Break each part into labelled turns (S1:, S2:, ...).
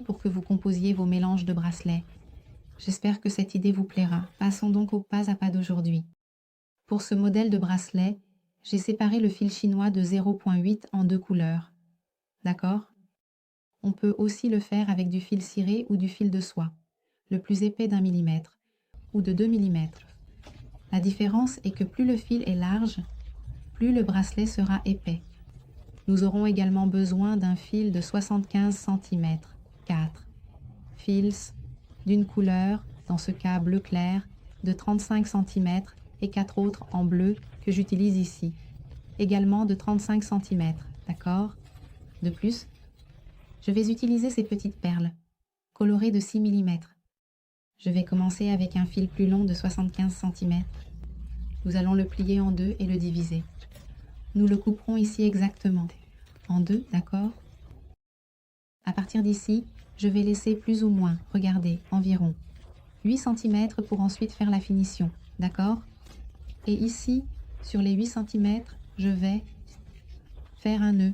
S1: pour que vous composiez vos mélanges de bracelets. J'espère que cette idée vous plaira. Passons donc au pas à pas d'aujourd'hui. Pour ce modèle de bracelet, j'ai séparé le fil chinois de 0,8 en 2 couleurs. D'accord? On peut aussi le faire avec du fil ciré ou du fil de soie, le plus épais d'1 millimètre ou de 2 millimètres. La différence est que plus le fil est large, plus le bracelet sera épais. Nous aurons également besoin d'un fil de 75 cm, 4 fils d'une couleur, dans ce cas bleu clair, de 35 cm et 4 autres en bleu que j'utilise ici, également de 35 cm, d'accord? De plus, je vais utiliser ces petites perles, colorées de 6 mm. Je vais commencer avec un fil plus long de 75 cm. Nous allons le plier en deux et le diviser. Nous le couperons ici exactement, en deux, d'accord? À partir d'ici, je vais laisser plus ou moins, regardez, environ 8 cm pour ensuite faire la finition, d'accord? Et ici, sur les 8 cm, je vais faire un nœud,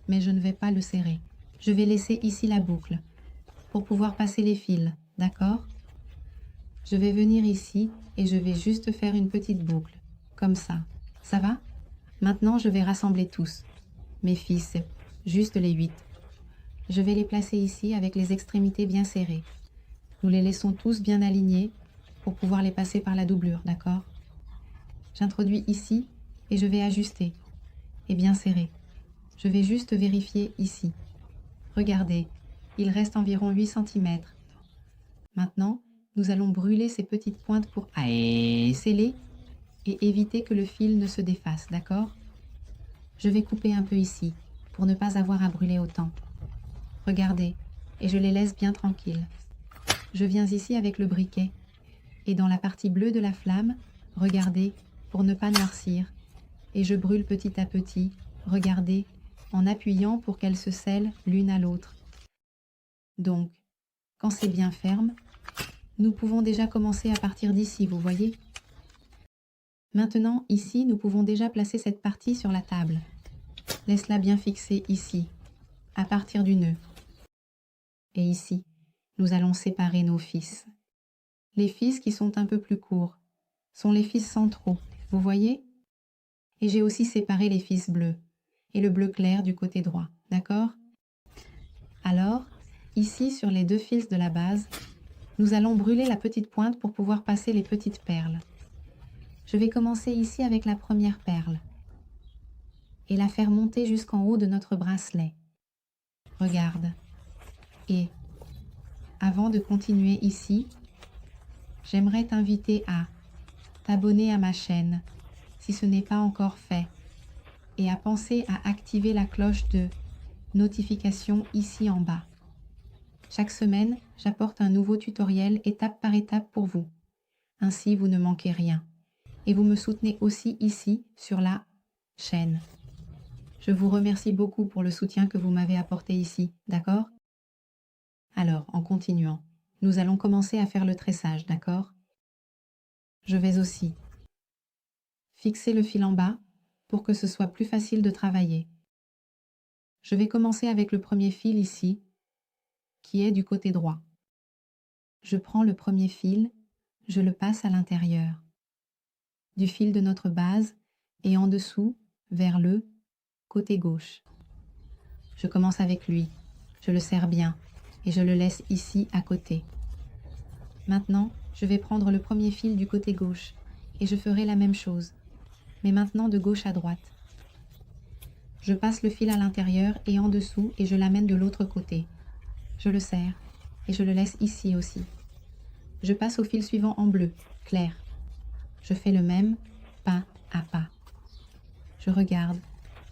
S1: mais je ne vais pas le serrer. Je vais laisser ici la boucle pour pouvoir passer les fils, d'accord? Je vais venir ici et je vais juste faire une petite boucle, comme ça. Ça va? Maintenant, je vais rassembler tous, mes fils, juste les 8. Je vais les placer ici avec les extrémités bien serrées. Nous les laissons tous bien alignés pour pouvoir les passer par la doublure, d'accord? J'introduis ici et je vais ajuster et bien serrer. Je vais juste vérifier ici. Regardez, il reste environ 8 cm. Maintenant, nous allons brûler ces petites pointes pour sceller et éviter que le fil ne se défasse, d'accord? Je vais couper un peu ici pour ne pas avoir à brûler autant. Regardez, et je les laisse bien tranquilles. Je viens ici avec le briquet et dans la partie bleue de la flamme, regardez, pour ne pas noircir, et je brûle petit à petit, regardez, en appuyant pour qu'elles se scellent l'une à l'autre. Donc, quand c'est bien ferme, nous pouvons déjà commencer à partir d'ici, vous voyez? Maintenant, ici, nous pouvons déjà placer cette partie sur la table. Laisse-la bien fixée ici, à partir du nœud. Et ici, nous allons séparer nos fils. Les fils qui sont un peu plus courts sont les fils centraux, vous voyez? Et j'ai aussi séparé les fils bleus et le bleu clair du côté droit, d'accord? Alors, ici sur les deux fils de la base, nous allons brûler la petite pointe pour pouvoir passer les petites perles. Je vais commencer ici avec la première perle et la faire monter jusqu'en haut de notre bracelet. Regarde. Et avant de continuer ici, j'aimerais t'inviter à t'abonner à ma chaîne si ce n'est pas encore fait et à penser à activer la cloche de notification ici en bas. Chaque semaine, j'apporte un nouveau tutoriel étape par étape pour vous. Ainsi, vous ne manquez rien. Et vous me soutenez aussi ici sur la chaîne. Je vous remercie beaucoup pour le soutien que vous m'avez apporté ici, d'accord? Alors, en continuant, nous allons commencer à faire le tressage, d'accord? Je vais aussi fixer le fil en bas pour que ce soit plus facile de travailler. Je vais commencer avec le premier fil ici, qui est du côté droit. Je prends le premier fil, je le passe à l'intérieur du fil de notre base et en dessous, vers le côté gauche. Je commence avec lui, je le serre bien et je le laisse ici à côté. Maintenant, je vais prendre le premier fil du côté gauche et je ferai la même chose, mais maintenant de gauche à droite. Je passe le fil à l'intérieur et en dessous et je l'amène de l'autre côté. Je le serre et je le laisse ici aussi. Je passe au fil suivant en bleu, clair. Je fais le même, pas à pas. Je regarde,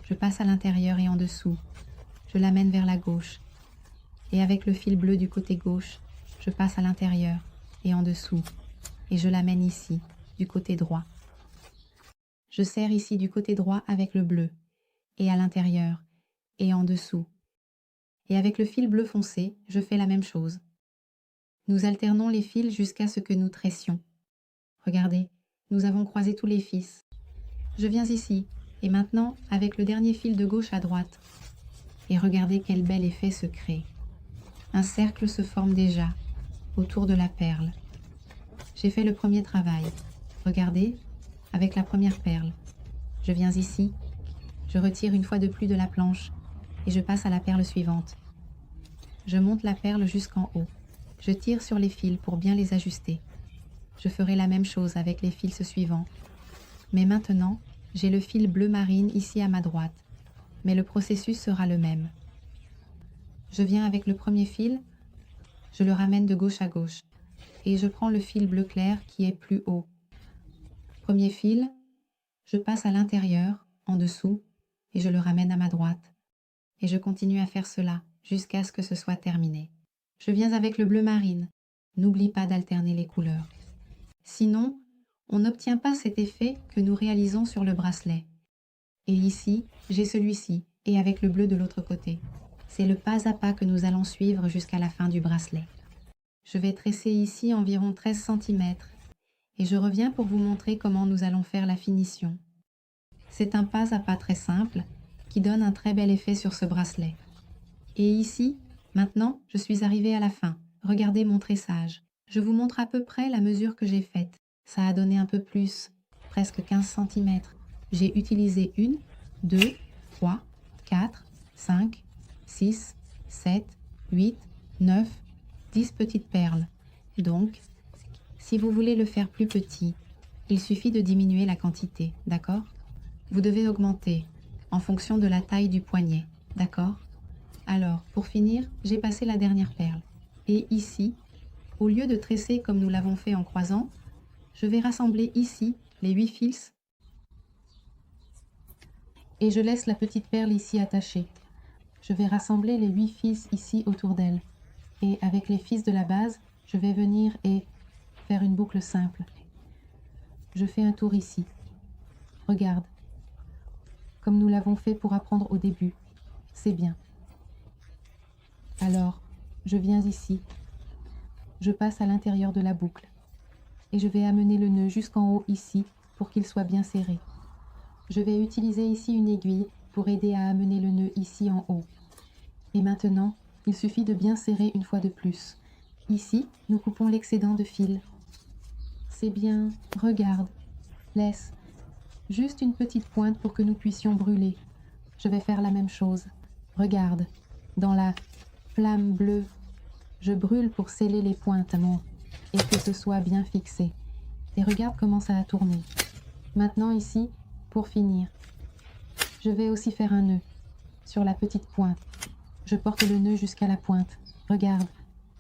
S1: je passe à l'intérieur et en dessous. Je l'amène vers la gauche. Et avec le fil bleu du côté gauche, je passe à l'intérieur et en dessous. Et je l'amène ici, du côté droit. Je serre ici du côté droit avec le bleu, et à l'intérieur, et en dessous. Et avec le fil bleu foncé, je fais la même chose. Nous alternons les fils jusqu'à ce que nous tressions. Regardez, nous avons croisé tous les fils. Je viens ici, et maintenant avec le dernier fil de gauche à droite. Et regardez quel bel effet se crée. Un cercle se forme déjà autour de la perle. J'ai fait le premier travail. Regardez, avec la première perle. Je viens ici, je retire une fois de plus de la planche et je passe à la perle suivante. Je monte la perle jusqu'en haut. Je tire sur les fils pour bien les ajuster. Je ferai la même chose avec les fils suivants. Mais maintenant, j'ai le fil bleu marine ici à ma droite. Mais le processus sera le même. Je viens avec le premier fil, je le ramène de gauche à gauche. Et je prends le fil bleu clair qui est plus haut. Premier fil, je passe à l'intérieur, en dessous, et je le ramène à ma droite. Et je continue à faire cela jusqu'à ce que ce soit terminé. Je viens avec le bleu marine. N'oublie pas d'alterner les couleurs. Sinon, on n'obtient pas cet effet que nous réalisons sur le bracelet. Et ici, j'ai celui-ci, et avec le bleu de l'autre côté. C'est le pas à pas que nous allons suivre jusqu'à la fin du bracelet. Je vais tresser ici environ 13 cm, et je reviens pour vous montrer comment nous allons faire la finition. C'est un pas à pas très simple, qui donne un très bel effet sur ce bracelet. Et ici, maintenant, je suis arrivée à la fin. Regardez mon tressage. Je vous montre à peu près la mesure que j'ai faite. Ça a donné un peu plus, presque 15 cm. J'ai utilisé 1, 2, 3, 4, 5, 6, 7, 8, 9, 10 petites perles. Donc, si vous voulez le faire plus petit, il suffit de diminuer la quantité, d'accord? Vous devez augmenter en fonction de la taille du poignet, d'accord? Alors, pour finir, j'ai passé la dernière perle. Et ici, au lieu de tresser comme nous l'avons fait en croisant, je vais rassembler ici les 8 fils et je laisse la petite perle ici attachée. Je vais rassembler les 8 fils ici autour d'elle. Et avec les fils de la base, je vais venir et faire une boucle simple. Je fais un tour ici. Regarde, comme nous l'avons fait pour apprendre au début. C'est bien. Alors, je viens ici. Je passe à l'intérieur de la boucle. Et je vais amener le nœud jusqu'en haut ici pour qu'il soit bien serré. Je vais utiliser ici une aiguille pour aider à amener le nœud ici en haut. Et maintenant, il suffit de bien serrer une fois de plus. Ici, nous coupons l'excédent de fil. C'est bien, regarde, laisse. Juste une petite pointe pour que nous puissions brûler. Je vais faire la même chose. Regarde, dans la flamme bleue, je brûle pour sceller les pointes, non, et que ce soit bien fixé. Et regarde comment ça a tourné. Maintenant ici, pour finir, je vais aussi faire un nœud sur la petite pointe. Je porte le nœud jusqu'à la pointe. Regarde,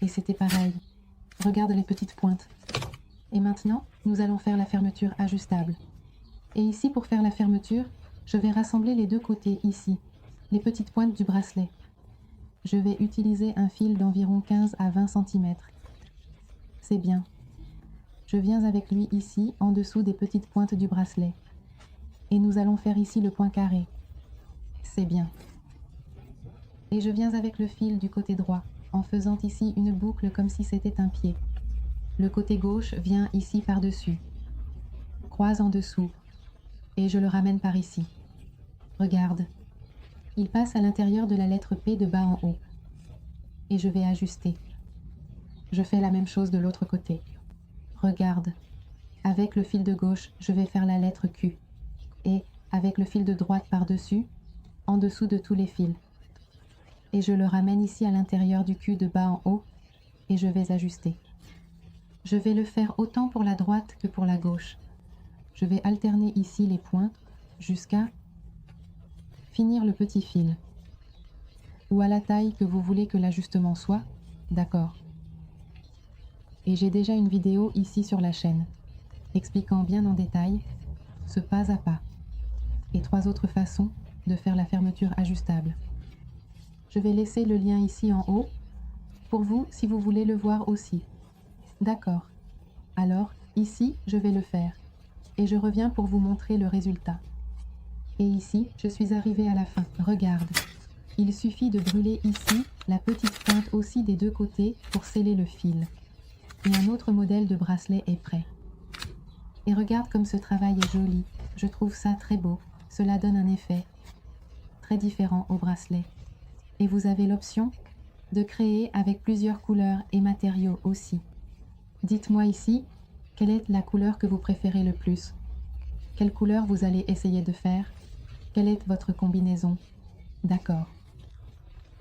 S1: et c'était pareil. Regarde les petites pointes. Et maintenant, nous allons faire la fermeture ajustable. Et ici, pour faire la fermeture, je vais rassembler les deux côtés ici, les petites pointes du bracelet. Je vais utiliser un fil d'environ 15 à 20 cm. C'est bien. Je viens avec lui ici, en dessous des petites pointes du bracelet. Et nous allons faire ici le point carré. C'est bien. Et je viens avec le fil du côté droit, en faisant ici une boucle comme si c'était un pied. Le côté gauche vient ici par-dessus. Croise en dessous. Et je le ramène par ici. Regarde. Il passe à l'intérieur de la lettre P de bas en haut. Et je vais ajuster. Je fais la même chose de l'autre côté. Regarde. Avec le fil de gauche, je vais faire la lettre Q. Et avec le fil de droite par-dessus, en dessous de tous les fils. Et je le ramène ici à l'intérieur du Q de bas en haut et je vais ajuster. Je vais le faire autant pour la droite que pour la gauche. Je vais alterner ici les points jusqu'à finir le petit fil. Ou à la taille que vous voulez que l'ajustement soit, d'accord. Et j'ai déjà une vidéo ici sur la chaîne, expliquant bien en détail ce pas à pas et 3 autres façons de faire la fermeture ajustable. Je vais laisser le lien ici en haut, pour vous si vous voulez le voir aussi. D'accord. Alors, ici, je vais le faire. Et je reviens pour vous montrer le résultat. Et ici, je suis arrivée à la fin. Regarde. Il suffit de brûler ici la petite pointe aussi des deux côtés pour sceller le fil. Et un autre modèle de bracelet est prêt. Et regarde comme ce travail est joli. Je trouve ça très beau. Cela donne un effet très différent au bracelet. Et vous avez l'option de créer avec plusieurs couleurs et matériaux aussi. Dites-moi ici, quelle est la couleur que vous préférez le plus? Quelle couleur vous allez essayer de faire? Quelle est votre combinaison? D'accord.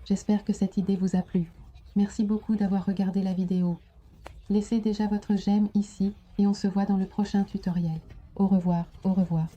S1: J'espère que cette idée vous a plu. Merci beaucoup d'avoir regardé la vidéo. Laissez déjà votre j'aime ici et on se voit dans le prochain tutoriel. Au revoir, au revoir.